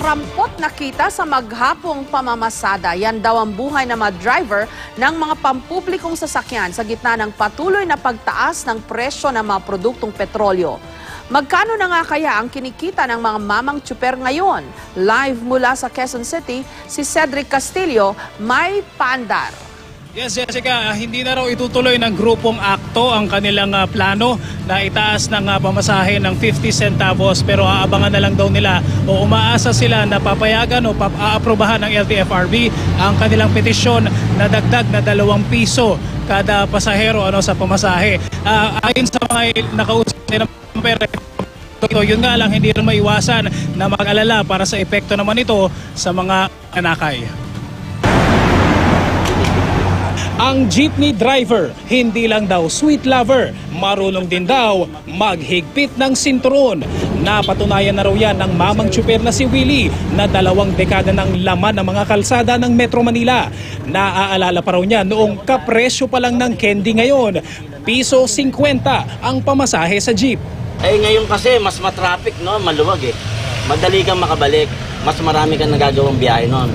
Sarampot na kita sa maghapong pamamasada. Yan daw ang buhay ng mga driver ng mga pampublikong sasakyan sa gitna ng patuloy na pagtaas ng presyo ng mga produktong petrolyo. Magkano na nga kaya ang kinikita ng mga mamang tsuper ngayon? Live mula sa Quezon City, si Cedric Castillo, may paandar. Yes, Jessica, hindi na raw itutuloy ng grupong AKTO ang kanilang plano na itaas ng pamasahe ng 50 centavos pero aabangan na lang daw nila o umaasa sila na papayagan o aaprobahan ng LTFRB ang kanilang petisyon na dagdag na 2 piso kada pasahero sa pamasahe. Ayon sa mga nakausap nila yun nga lang, hindi rin maiwasan na mag-alala para sa epekto naman ito sa mga anakay. Ang jeepney driver, hindi lang daw sweet lover, marunong din daw maghigpit ng sinturon. Napatunayan na raw yan ng mamang tsuper na si Willie na 2 dekada ng laman ng mga kalsada ng Metro Manila. Naaalala pa raw niya noong kapresyo pa lang ng candy ngayon, piso 50 ang pamasahe sa jeep. Ngayon kasi mas matraffic, no? Maluwag eh. Madali kang makabalik, mas marami kang nagagawang biyahe noon.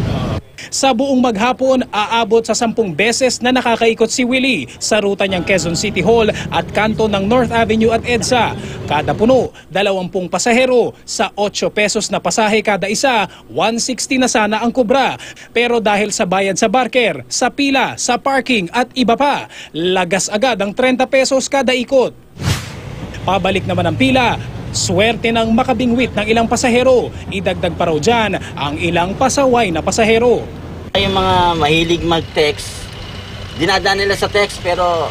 Sa buong maghapon, aabot sa 10 beses na nakakaikot si Willie sa ruta niyang Quezon City Hall at kanto ng North Avenue at EDSA. Kada puno, 20 pasahero. Sa 8 pesos na pasahe kada isa, 160 na sana ang kubra. Pero dahil sa bayad sa barker, sa pila, sa parking at iba pa, lagas agad ang 30 pesos kada ikot. Pabalik naman ang pila, swerte ng makabingwit ng ilang pasahero. Idagdag pa raw dyan ang ilang pasaway na pasahero. Yung mga mahilig mag-text, dinadaan nila sa text pero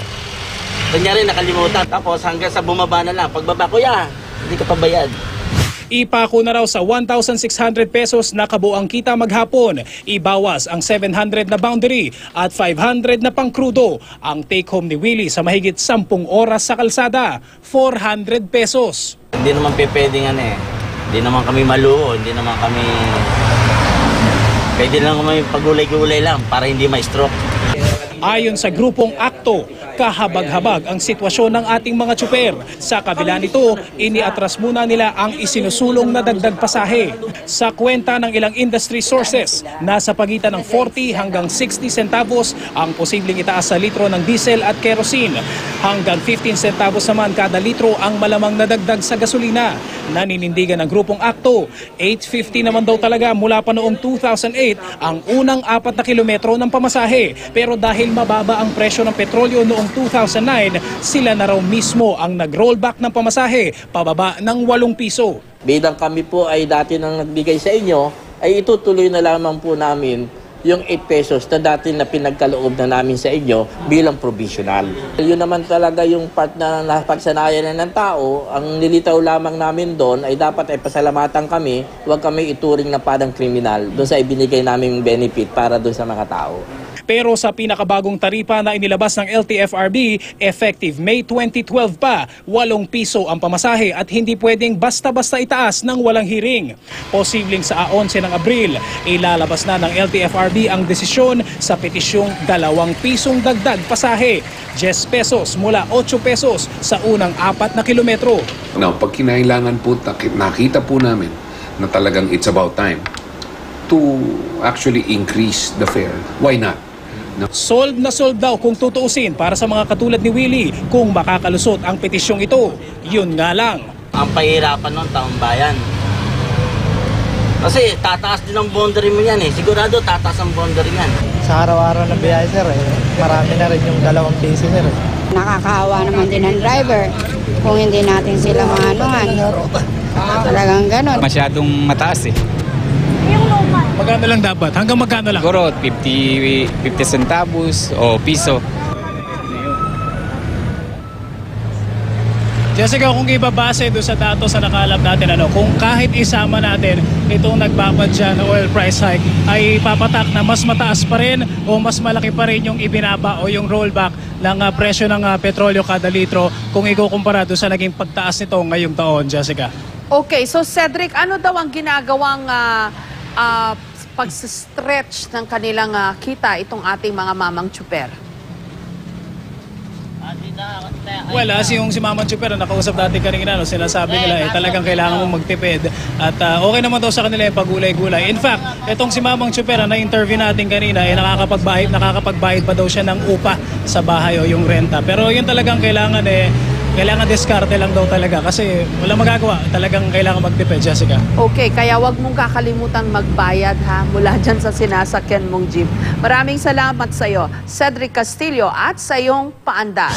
kunyari nakalimutan. Tapos hanggang sa bumaba na lang, pagbaba, kuya, hindi ka pabayad. Ipako na raw sa 1,600 pesos na kabuang kita maghapon. Ibawas ang 700 na boundary at 500 na pangkrudo. Ang take home ni Willie sa mahigit 10 oras sa kalsada, 400 pesos. Hindi naman pwedeng Hindi naman kami maluho, hindi naman kami... Pwede lang kami pagulay-gulay lang para hindi ma-stroke. Ayon sa grupong AKTO, kahabag-habag ang sitwasyon ng ating mga tsuper. Sa kabila nito, iniatras muna nila ang isinusulong na dagdag pasahe. Sa kwenta ng ilang industry sources, nasa pagitan ng 40 hanggang 60 centavos ang posibleng itaas sa litro ng diesel at kerosene. Hanggang 15 centavos naman kada litro ang malamang nadagdag sa gasolina. Naninindigan ng grupong AKTO, 850 naman daw talaga mula pa noong 2008 ang unang 4 na kilometro ng pamasahe. Pero dahil mababa ang presyo ng petrolyo noong 2009, sila na raw mismo ang nag-rollback ng pamasahe pababa ng 8 piso. Bilang kami po ay dati nang nagbigay sa inyo, ay itutuloy na lamang po namin yung 8 pesos na dati na pinagkaloob na namin sa inyo bilang provisional. Yun naman talaga yung part na napagsanayan na ng tao. Ang nilitaw lamang namin doon ay dapat ay pasalamatan kami, huwag kami ituring na parang kriminal doon sa ibinigay naming benefit para doon sa mga tao. Pero sa pinakabagong taripa na inilabas ng LTFRB, effective May 2012 pa, 8 piso ang pamasahe at hindi pwedeng basta-basta itaas ng walang hearing. Posibleng sa 11 ng Abril, ilalabas na ng LTFRB ang desisyon sa petisyong 2 pisong dagdag pasahe, 10 pesos mula 8 pesos sa unang 4 na kilometro. Now, pag kinailangan po, nakita po namin na talagang it's about time to actually increase the fare. Why not? Sold na sold daw kung tutuusin para sa mga katulad ni Willie kung makakalusot ang petisyong ito. Yun nga lang. Ang pahirapan ng taong bayan. Kasi tataas din ang boundary mo yan Sigurado tataas ang boundary yan. Sa araw-araw na biyahe sir, marami na rin yung 2 piso sir. Nakakaawa naman din ang driver kung hindi natin sila maanuhan. Talagang ganon. Masyadong mataas Magkano lang dapat? Hanggang magkano lang? Siguro 50 centavos o piso. Jessica, kung ibabase doon sa datos sa nakalap natin, kung kahit isama natin itong nagbabadya na oil price hike, ay papatak na mas mataas pa rin o mas malaki pa rin yung ibinaba o yung rollback ng presyo ng petrolyo kada litro kung ikukumpara doon sa naging pagtaas nito ngayong taon, Jessica. Okay, so Cedric, ano daw ang ginagawang pag-stretch ng kanilang kita itong ating mga mamang tsuper? Well, yung si Mamang Chuper na nakausap natin kanina, no, sinasabi nila talagang kailangan mong magtipid at okay naman daw sa kanila yung pagulay-gulay. In fact, itong si Mamang Chuper na interview natin kanina nakakapagbayad pa daw siya ng upa sa bahay o yung renta. Pero yun talagang kailangan diskarte lang daw talaga kasi wala magagawa. Talagang kailangan magtipid, Jessica. Okay, kaya wag mong kakalimutan magbayad ha mula dyan sa sinasakyan mong jeep. Maraming salamat sa iyo, Cedric Castillo, at sa iyong paandar.